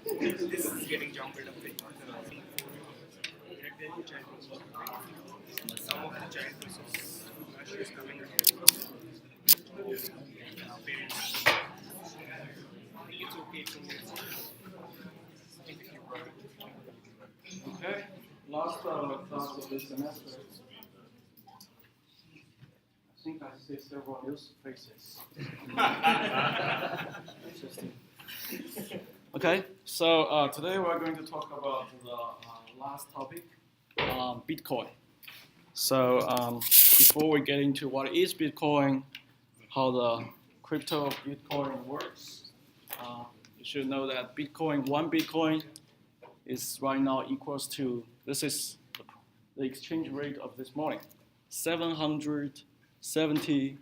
This is getting jumbled up with some of the child resources coming up. Parents, it's okay to if you work. Okay, last class of this semester. I think I see several new faces. Interesting. Okay, so today we're going to talk about the last topic, Bitcoin. So before we get into what is Bitcoin, how the crypto Bitcoin works, you should know that one Bitcoin is right now equals to, this is the exchange rate of this morning, $770.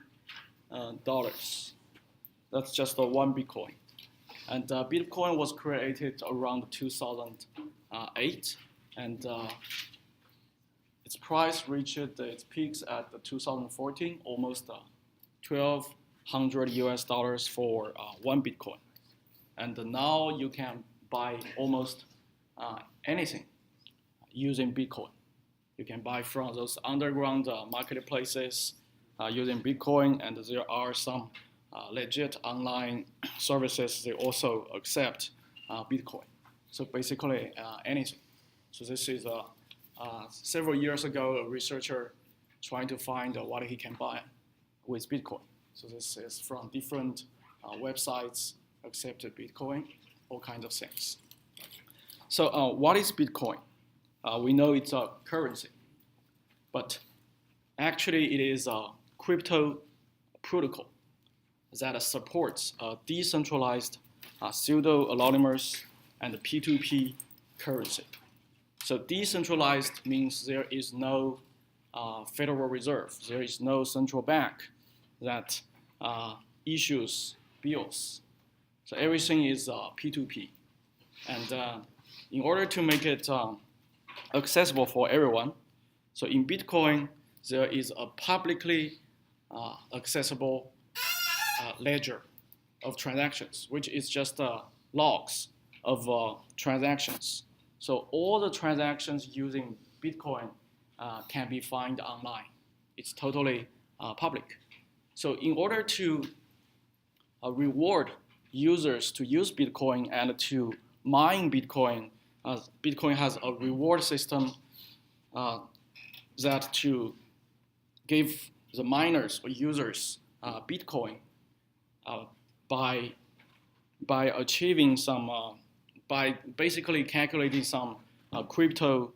That's just one Bitcoin. And Bitcoin was created around 2008, and its price reached its peaks at 2014, almost $1,200 US for one Bitcoin. And now you can buy almost anything using Bitcoin. You can buy from those underground marketplaces using Bitcoin, and there are some legit online services. They also accept Bitcoin. So basically anything. So this is several years ago, a researcher trying to find what he can buy with Bitcoin. So this is from different websites accepted Bitcoin, all kinds of things. So what is Bitcoin? We know it's a currency, but actually it is a crypto protocol that supports a decentralized, pseudo-anonymous, and P2P currency. So decentralized means there is no Federal Reserve, there is no central bank that issues bills. So everything is P2P. And in order to make it accessible for everyone, so in Bitcoin, there is a publicly accessible ledger of transactions, which is just logs of transactions. So all the transactions using Bitcoin can be found online. It's totally public. So in order to reward users to use Bitcoin and to mine Bitcoin, Bitcoin has a reward system that to give the miners or users Bitcoin by achieving some, by basically calculating some crypto,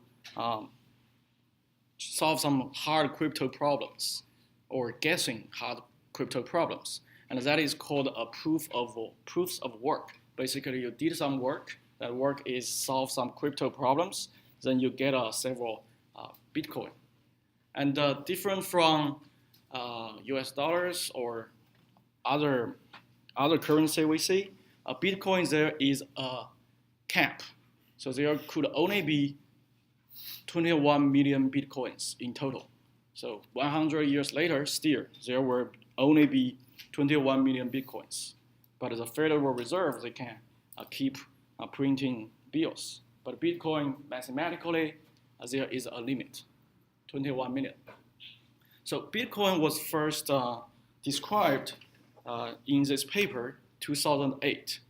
solve some hard crypto problems or guessing hard crypto problems. And that is called a proofs of work. Basically, you did some work. That work is solve some crypto problems. Then you get several Bitcoin. And different from US dollars or other currency we see, Bitcoin there is a cap. So there could only be 21 million Bitcoins in total. So 100 years later, still, there will only be 21 million Bitcoins. But the Federal Reserve, they can keep printing bills. But Bitcoin, mathematically, there is a limit, 21 million. So Bitcoin was first described in this paper, 2008,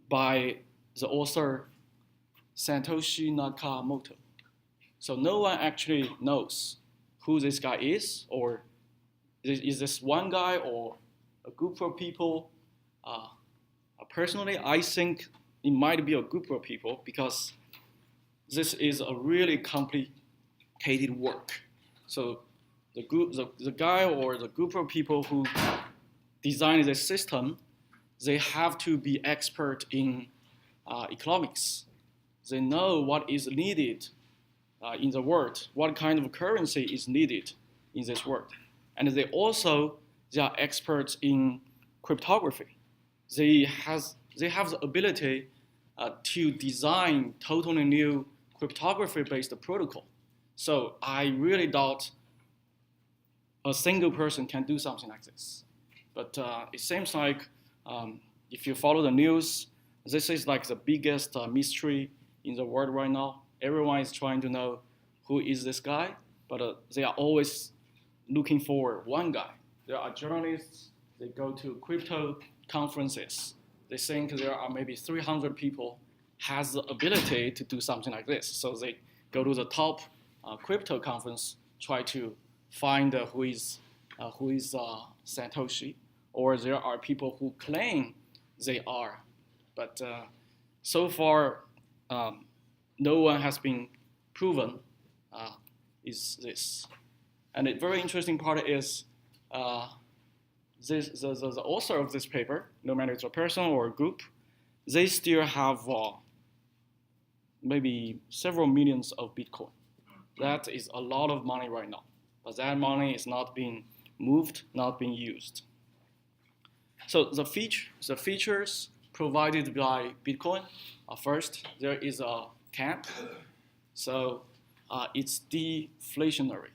by the author Satoshi Nakamoto. So no one actually knows who this guy is, or is this one guy or a group of people. Personally, I think it might be a group of people because this is a really complicated work. So the guy or the group of people who designed the system, they have to be expert in economics. They know what is needed in the world, what kind of currency is needed in this world. And they are experts in cryptography. They have the ability to design totally new cryptography-based protocol. So I really doubt a single person can do something like this. But it seems like if you follow the news, This is like the biggest mystery in the world right now. Everyone is trying to know who is this guy, but they are always looking for one guy. There are journalists, they go to crypto conferences. They think there are maybe 300 people has the ability to do something like this. So they go to the top crypto conference, try to find who is Satoshi, or there are people who claim they are, but so far no one has been proven is this. And the very interesting part is the author of this paper, no matter it's a person or a group, they still have maybe several millions of Bitcoin. That is a lot of money right now, but that money is not being moved, not being used. So the features provided by Bitcoin, first, there is a cap, so it's deflationary.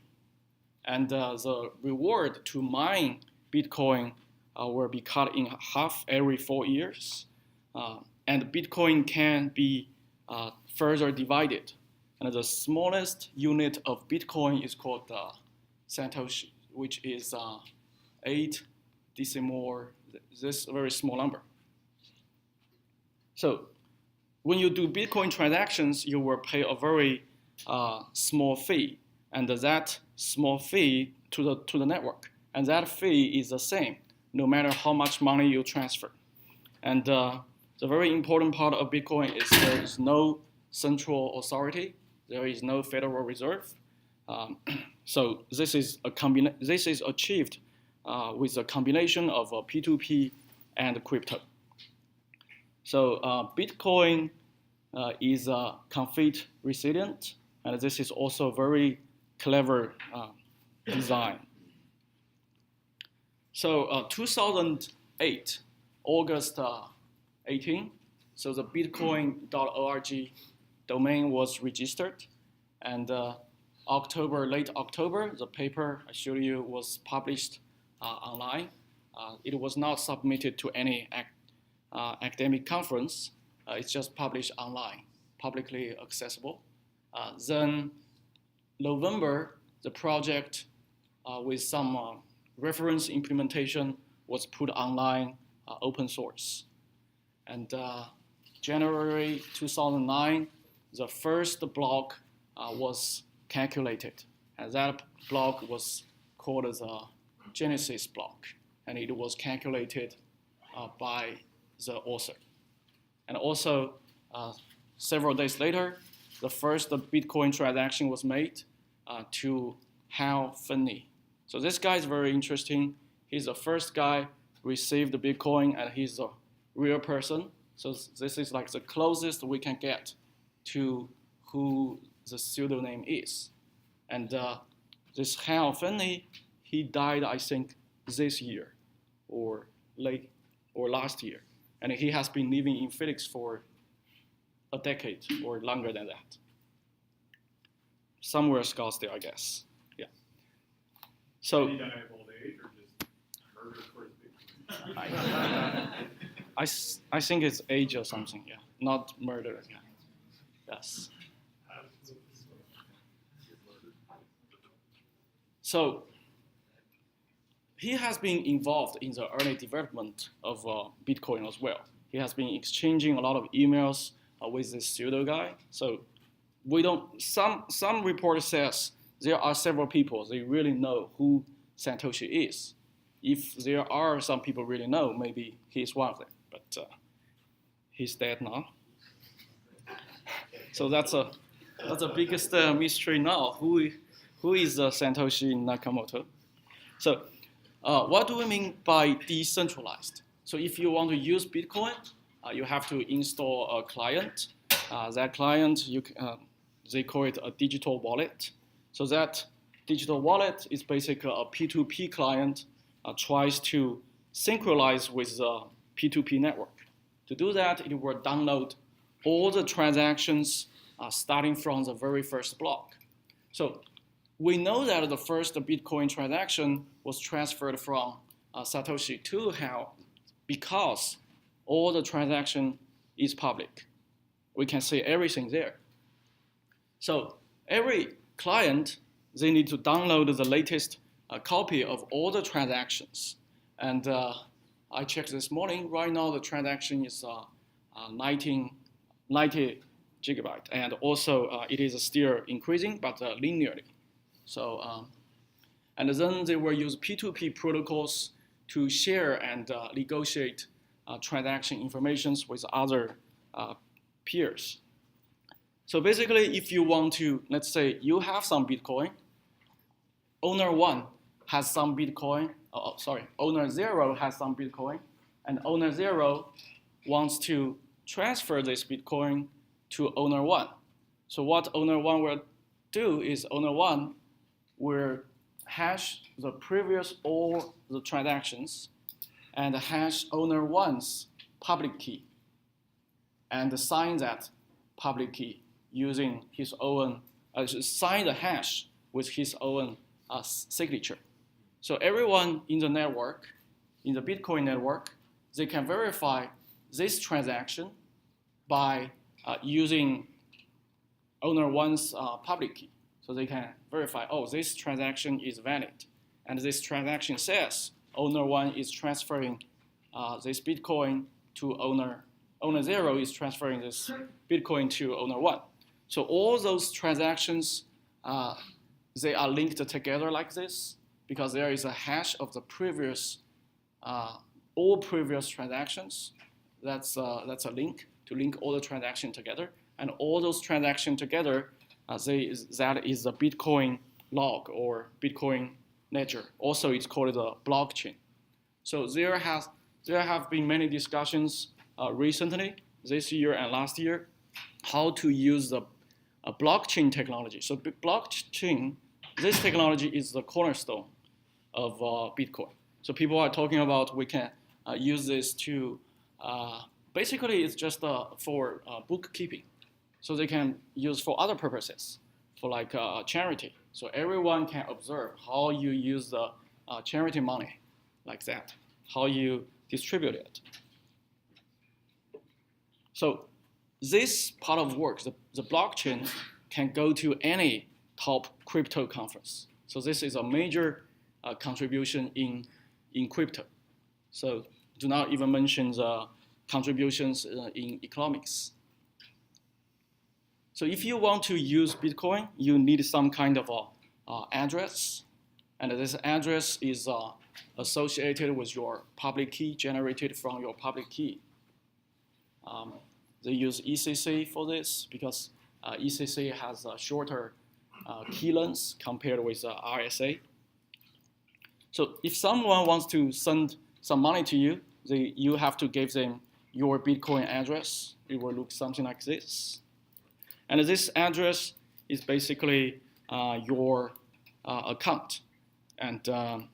And the reward to mine Bitcoin will be cut in half every 4 years. And Bitcoin can be further divided. And the smallest unit of Bitcoin is called Satoshi, which is 8 decimal, this very small number. So when you do Bitcoin transactions, you will pay a very small fee, and that small fee to the network, and that fee is the same no matter how much money you transfer. And the very important part of Bitcoin is there is no central authority, there is no Federal Reserve. So this is achieved with a combination of P2P and crypto. So Bitcoin is conflict resilient, and this is also very clever design. So 2008, August 18, so the bitcoin.org domain was registered, and late October, the paper I showed you was published online. It was not submitted to any academic conference. It's just published online, publicly accessible. Then November, the project with some reference implementation was put online, open source. And January 2009, the first block was calculated, and that block was called the Genesis block, and it was calculated by the author. And also, several days later, the first Bitcoin transaction was made to Hal Finney. So this guy is very interesting. He's the first guy received the Bitcoin, and he's a real person. So this is like the closest we can get to who the pseudonym is. And this Hal Finney, he died, I think, this year or last year. And he has been living in Phoenix for a decade or longer than that. Somewhere Scottsdale, I guess. Yeah. So. Did he die of old age or just murder for his Bitcoin? I think it's age or something. Yeah, not murder. Yeah. Yes. So he has been involved in the early development of Bitcoin as well. He has been exchanging a lot of emails with this pseudo guy. So we don't. Some report says there are several people they really know who Satoshi is. If there are some people really know, maybe he's one of them. But he's dead now. So that's the biggest mystery now. Who is Satoshi Nakamoto? So what do we mean by decentralized? So if you want to use Bitcoin, you have to install a client. That client, they call it a digital wallet. So that digital wallet is basically a P2P client tries to synchronize with the P2P network. To do that, it will download all the transactions starting from the very first block. So we know that the first Bitcoin transaction was transferred from Satoshi to Hal because all the transactions is public. We can see everything there. So every client, they need to download the latest copy of all the transactions. And I checked this morning. Right now, the transaction is 90 gigabyte, and also it is still increasing, but linearly. So, and then they will use P2P protocols to share and negotiate transaction informations with other peers. So basically, if you want to, let's say you have some Bitcoin, owner 1 has some Bitcoin, owner 0 has some Bitcoin, and owner 0 wants to transfer this Bitcoin to owner 1. So what owner 1 will do is owner 1 will hash the previous all the transactions and hash owner 1's public key and sign that public key using his own, sign the hash with his own signature. So everyone in the network, in the Bitcoin network, they can verify this transaction by using owner 1's public key. So they can verify, oh, this transaction is valid. And this transaction says owner 1 is transferring this Bitcoin to owner 0 is transferring this Bitcoin to owner 1. So all those transactions, they are linked together like this because there is a hash of the previous, all previous transactions. That's a link to link all the transactions together. And all those transactions together, that is a Bitcoin log or Bitcoin ledger. Also, it's called a blockchain. So there have been many discussions recently, this year and last year, how to use the blockchain technology. So blockchain, this technology is the cornerstone of Bitcoin. So people are talking about we can use this to, basically it's just for bookkeeping. So they can use for other purposes, for like charity. So everyone can observe how you use the charity money like that, how you distribute it. So this part of work, the blockchain, can go to any top crypto conference. So this is a major contribution in crypto. So do not even mention the contributions in economics. So if you want to use Bitcoin, you need some kind of address. And this address is associated with your public key, generated from your public key. They use ECC for this because ECC has a shorter key length compared with RSA. So if someone wants to send some money to you, you have to give them your Bitcoin address. It will look something like this. And this address is basically your account. And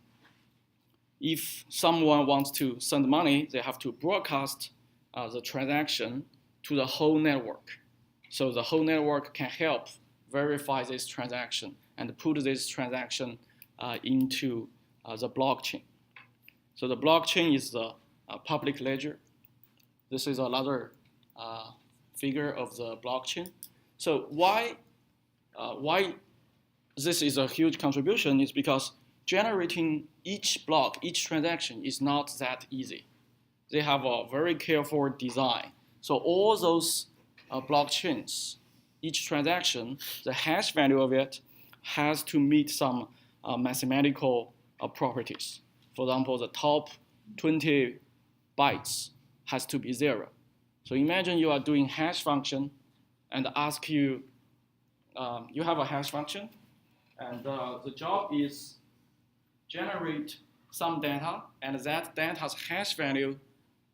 if someone wants to send money, they have to broadcast the transaction to the whole network. So the whole network can help verify this transaction and put this transaction into the blockchain. So the blockchain is the public ledger. This is another figure of the blockchain. So why this is a huge contribution is because generating each block, each transaction is not that easy. They have a very careful design. So all those blockchains, each transaction, the hash value of it has to meet some mathematical properties. For example, the top 20 bytes has to be 0. So imagine you are doing hash function and ask you, you have a hash function, and the job is generate some data, and that data's hash value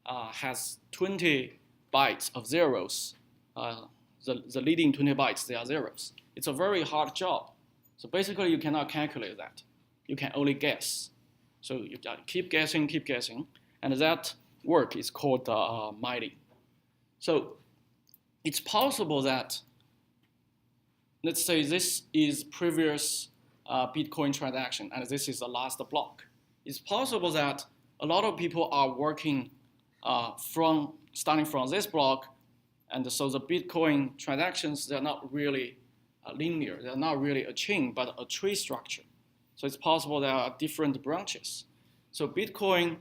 has 20 bytes of zeros. The leading 20 bytes, they are zeros. It's a very hard job. So basically, you cannot calculate that. You can only guess. So you keep guessing, and that work is called mining. So it's possible that, let's say this is previous Bitcoin transaction, and this is the last block. It's possible that a lot of people are working starting from this block And so the Bitcoin transactions, they're not really linear. They're not really a chain, but a tree structure. So it's possible there are different branches. So Bitcoin,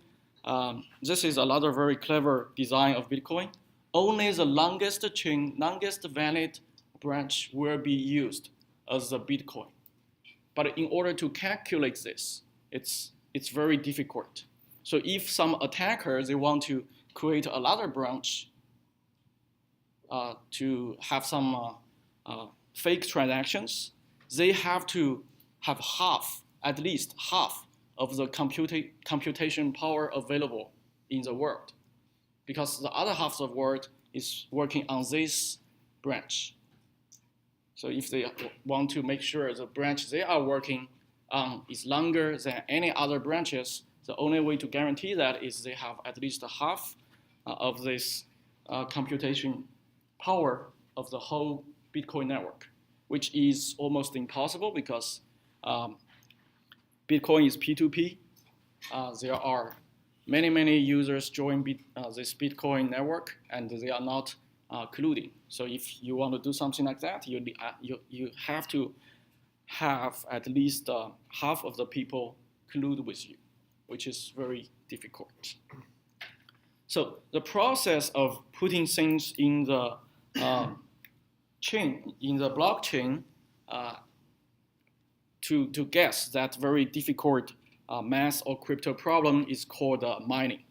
this is another very clever design of Bitcoin. Only the longest chain, longest valid branch will be used as the Bitcoin. But in order to calculate this, it's very difficult. So if some attackers, they want to create another branch to have some fake transactions, they have to have at least half of the computation power available in the world, because the other half of the world is working on this branch. So if they want to make sure the branch they are working on is longer than any other branches, the only way to guarantee that is they have at least half of this computation power of the whole Bitcoin network, which is almost impossible because Bitcoin is P2P. There are many users join this Bitcoin network, and they are not colluding. So if you want to do something like that, you have to have at least half of the people collude with you, which is very difficult. So the process of putting things in the chain, in the blockchain, to guess that very difficult math or crypto problem is called mining.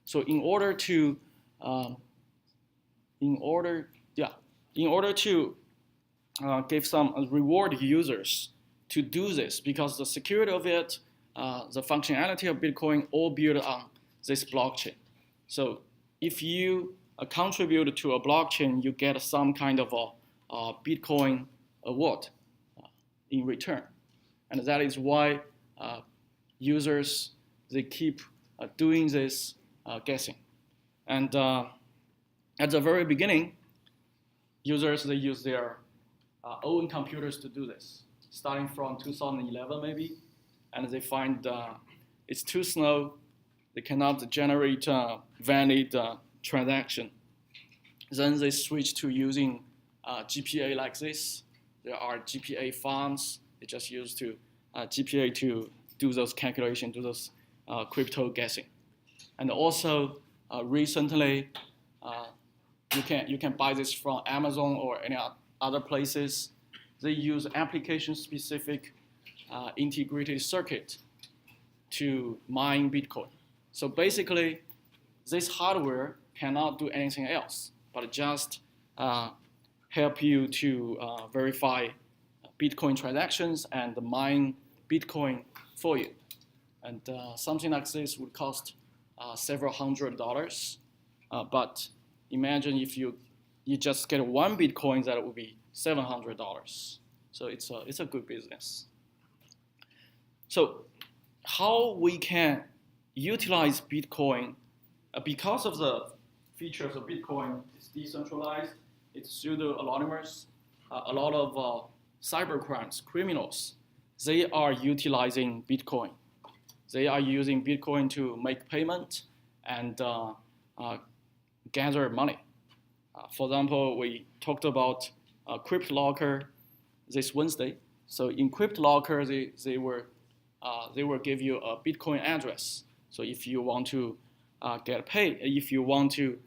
So in order to give some reward users to do this, because the security of it, the functionality of Bitcoin all built on this blockchain. So if you contribute to a blockchain, you get some kind of a Bitcoin award in return. And that is why users, they keep doing this guessing. And at the very beginning, users, they use their own computers to do this, starting from 2011 maybe, and they find it's too slow. They cannot generate valid transaction. Then they switch to using GPA like this. There are GPA farms. They just use GPA to do those calculations, do those crypto guessing. And also recently, you can buy this from Amazon or any other places. They use application-specific integrated circuit to mine Bitcoin. So basically, this hardware cannot do anything else, but just help you to verify Bitcoin transactions and mine Bitcoin for you. And something like this would cost several $100s. But imagine if you just get one Bitcoin, that would be $700. So it's a good business. So how we can utilize Bitcoin, because of the features of Bitcoin, it's decentralized, it's pseudo-anonymous. A lot of cybercrimes, criminals, they are utilizing Bitcoin. They are using Bitcoin to make payment and gather money. For example, we talked about Cryptolocker this Wednesday. So in Cryptolocker, they will give you a Bitcoin address. So if you want to get paid, if you want to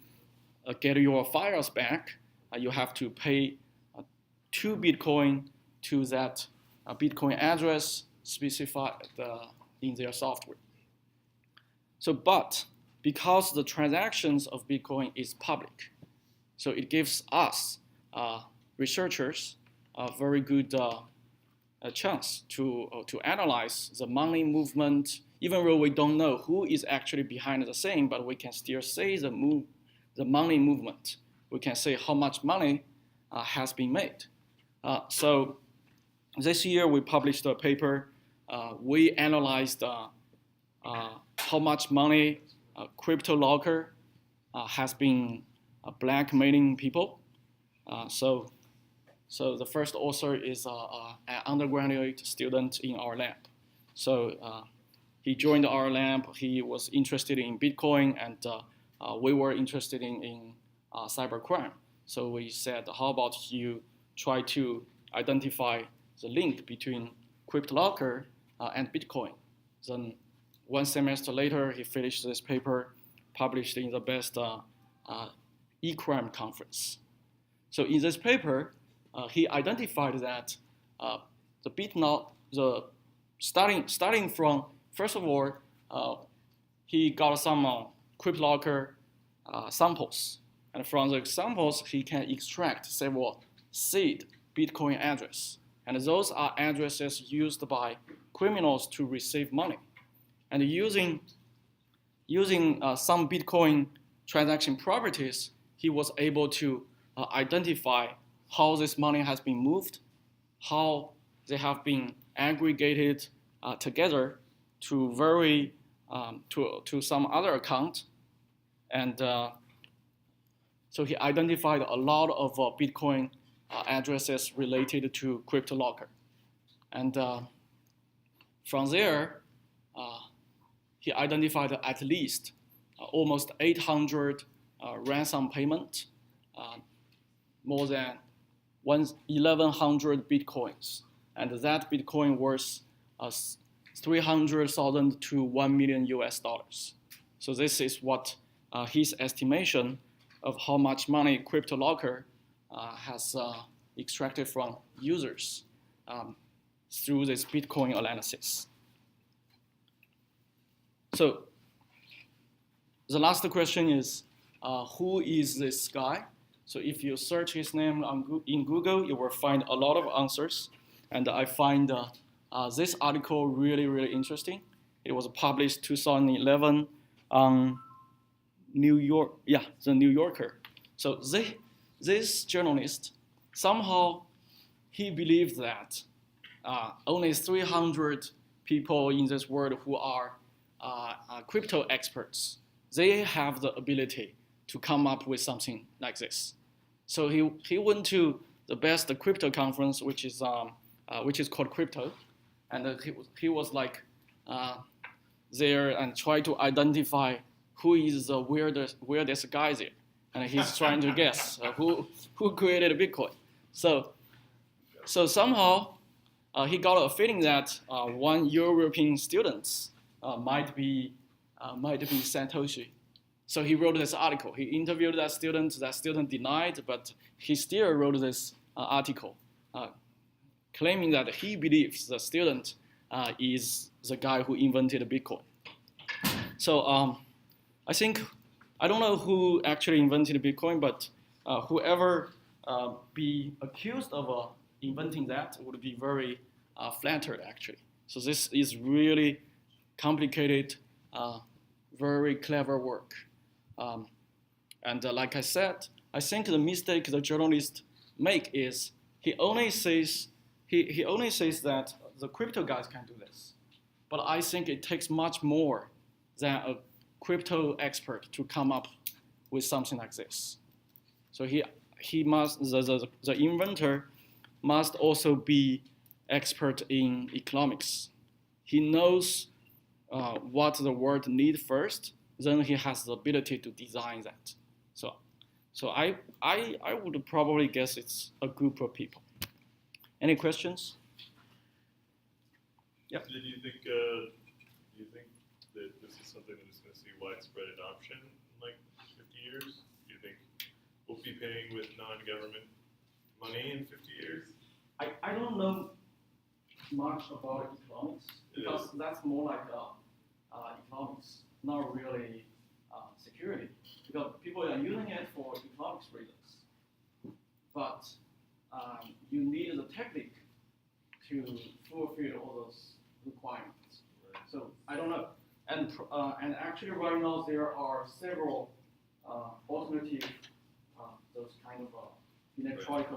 get your files back, you have to pay 2 Bitcoin to that Bitcoin address specified in their software. So, but because the transactions of Bitcoin is public, so it gives us researchers a very good chance to analyze the money movement, even though we don't know who is actually behind the thing, but we can still say the money movement. We can say how much money has been made. So this year we published a paper. We analyzed how much money Cryptolocker has been blackmailing people. So the first author is an undergraduate student in our lab. So he joined our lab. He was interested in Bitcoin, and we were interested in cybercrime. So we said, how about you try to identify the link between Cryptolocker and Bitcoin. Then 1 semester later, he finished this paper, published in the best e-crime conference. So in this paper, he identified that starting from, first of all, he got some Cryptolocker samples. And from the samples, he can extract several seed Bitcoin addresses. And those are addresses used by criminals to receive money. And using some Bitcoin transaction properties, he was able to identify how this money has been moved, how they have been aggregated together to to some other account, and so he identified a lot of Bitcoin addresses related to Cryptolocker, and from there he identified at least almost 800 ransom payment, more than 1,100 bitcoins, and that Bitcoin worth 300,000 to $1 million US. So this is what his estimation of how much money Cryptolocker has extracted from users through this Bitcoin analysis. So the last question is, who is this guy? So if you search his name in Google, you will find a lot of answers. And I find this article really, really interesting. It was published 2011 on the New Yorker. So this journalist, somehow he believed that only 300 people in this world who are crypto experts, they have the ability to come up with something like this. So he went to the best crypto conference, which is called Crypto, and he was like there and tried to identify who is the weirdest guy there, and he's trying to guess who created Bitcoin. So somehow he got a feeling that one European student might be Satoshi. So he wrote this article. He interviewed that student. That student denied, but he still wrote this article, claiming that he believes the student is the guy who invented Bitcoin. So I don't know who actually invented Bitcoin, but whoever be accused of inventing that would be very flattered, actually. So this is really complicated, very clever work. And like I said, I think the mistake the journalist make is he only says that the crypto guys can do this. But I think it takes much more than a crypto expert to come up with something like this. So he must, the inventor must also be expert in economics. He knows what the world needs first, then he has the ability to design that. So I would probably guess it's a group of people. Any questions? Yeah. Do you think that this is something that is going to see widespread adoption in like 50 years? Do you think we'll be paying with non-government money in 50 years? I don't know much about economics, because that's more like economics, not really security. Because people are using it for economics reasons. But you need the technique to fulfill all those requirements. Right. So I don't know. And actually right now there are several alternative, those kind of electronic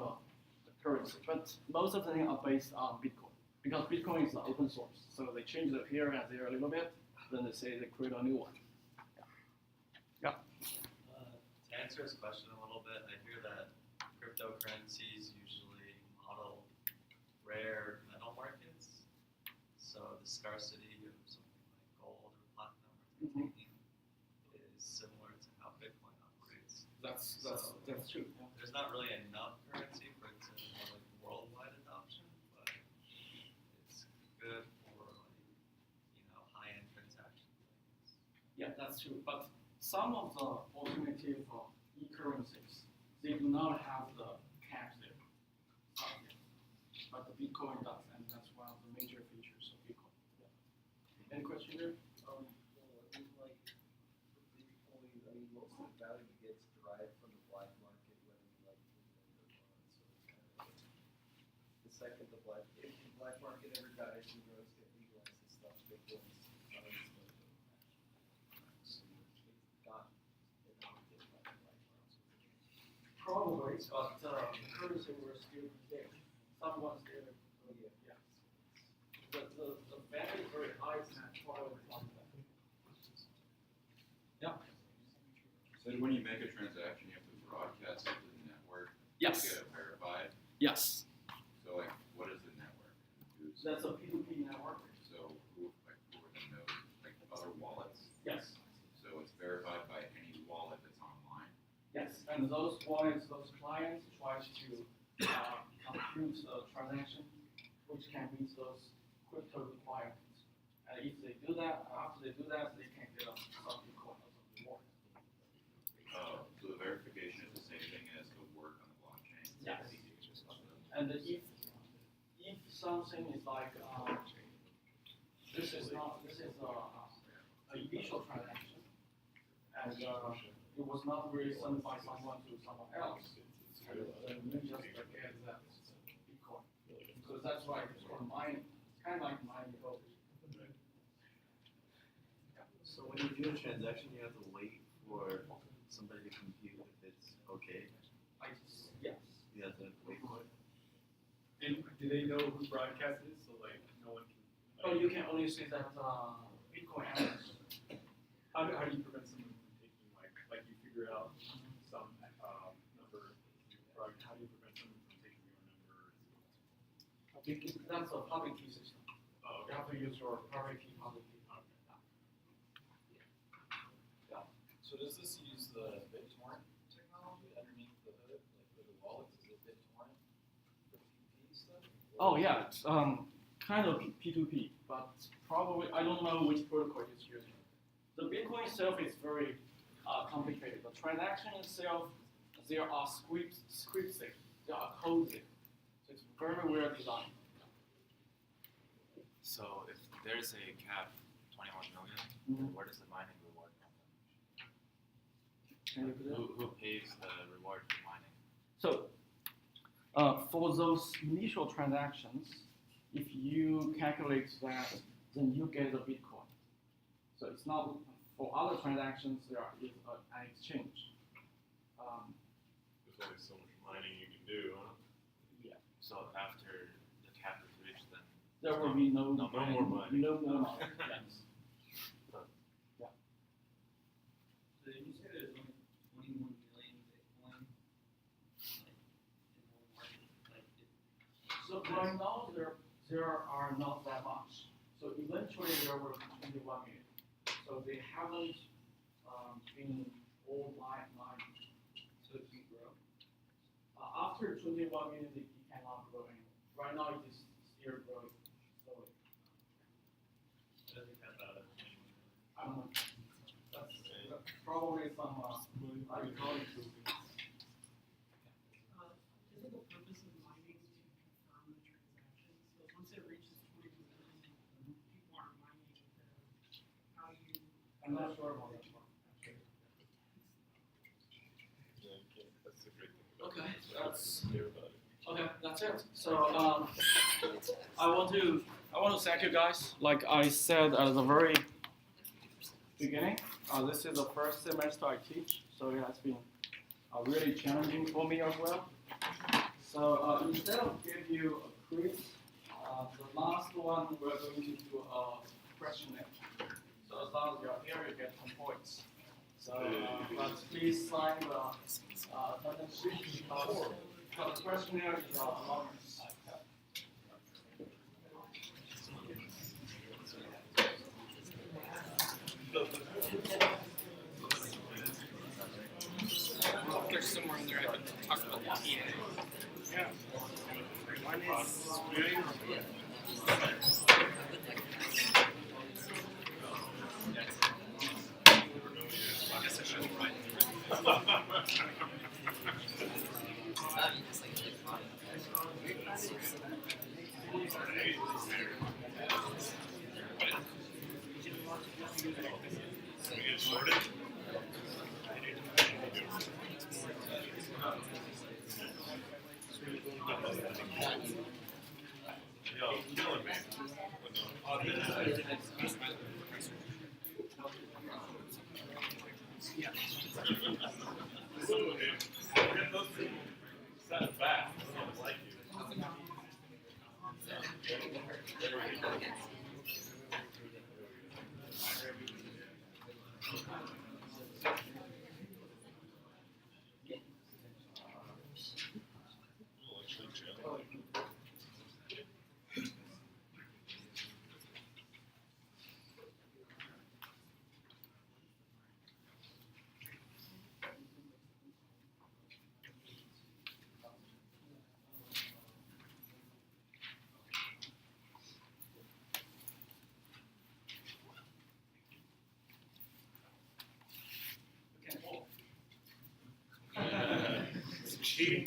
currency. But most of them are based on Bitcoin. Because Bitcoin is open source. So they change it here and there a little bit. Then they say they create a new one. Yeah. To answer his question a little bit, I hear that cryptocurrencies usually model rare metal markets. So the scarcity of something like gold or platinum or titanium is similar to how Bitcoin operates. That's true. Yeah. There's not really enough currency for it to have like worldwide adoption, but it's good for like high-end transactions. Yeah, that's true. But some of the alternative e-currencies, they do not have the cash there. But the Bitcoin does, and that's one of the major features of Bitcoin. Yeah. Any question there? Well, I think like for Bitcoin, I mean, most of the value gets derived from the black market, whether you like it or not. So it's kind of like the second if the black market ever dies and drugs get legalized and stuff, Bitcoin's values go to cash. So it's got adopted by the black market. Probably, but the currency will still be there. Someone's there. Yeah. The value is very high, it's not probably from that. Yeah. So when you make a transaction, you have to broadcast it to the network to Yes. get it verified. Yes. So like, what is the network? Who's, That's a P2P network. so who are the nodes? Like other wallets? Yes. So it's verified by any wallet that's online. Yes. And those wallets, those clients try to compute the transaction, which can meet those crypto requirements. And if they do that, after they do that, they can get some Bitcoin as a reward. So the verification is the same thing as the work on the blockchain. Yes. And if something is like this is a initial transaction, and it was not really sent by someone to someone else, and then you just get that Bitcoin. So that's why it's called mining. It's kind of like mining gold. So when you do a transaction, you have to wait for somebody to compute if it's okay. Yes. You have to wait for it. And do they know who broadcast it? So like no one can. But you can only say that Bitcoin owners. How do you prevent someone from taking like you figure out some number? How do you prevent someone from taking your number? That's a public key system. Oh, You have to use your private key, public key. So does this use the BitTorrent technology underneath the hood, like for the wallets? Is it BitTorrent for P2P stuff? Oh yeah, it's kind of P2P, but probably I don't know which protocol it's using. The Bitcoin itself is very complicated. The transaction itself, there are scripted, there are coded. So it's very well designed. So if there's a cap, 21 million, Mhm. where does the mining reward come from? Can you put it? Who pays the reward for mining? So for those initial transactions, if you calculate that, then you get the Bitcoin. So it's not for other transactions. There is an exchange. There's only so much mining you can do, huh? Yeah. So after the cap is reached, then There will be no No more mining. No more mining. Yes. Yeah. So did you say there's only 21 million Bitcoin like in the market? Like So right now there are not that much. So eventually there will be 21 million. So they haven't been all mined. so it can grow? After 21 million, it cannot grow anymore. Right now it is still growing slowly. What do you think about it? I don't know. That's probably some economic Isn't the purpose of mining to confirm the transaction? So once it reaches 20 million, people are mining how you. I'm not sure about that one. Yeah, you can't, that's the great thing about Okay, it. that's- Clear about it. Okay, that's it. So I want to thank you guys. Like I said at the very beginning, this is the first semester I teach, so it has been really challenging for me as well. So instead of give you a quiz, the last one we're going to do a questionnaire. So as long as you're here, you get 10 points. So but please sign the attendance sheet because the questionnaire is anonymous. there's somewhere in there I could talk about the TA. Yeah. One is I guess I should write. We get sorted? Yo, killing me. Get those people set back. I don't like you. We'll actually chill. Cheating.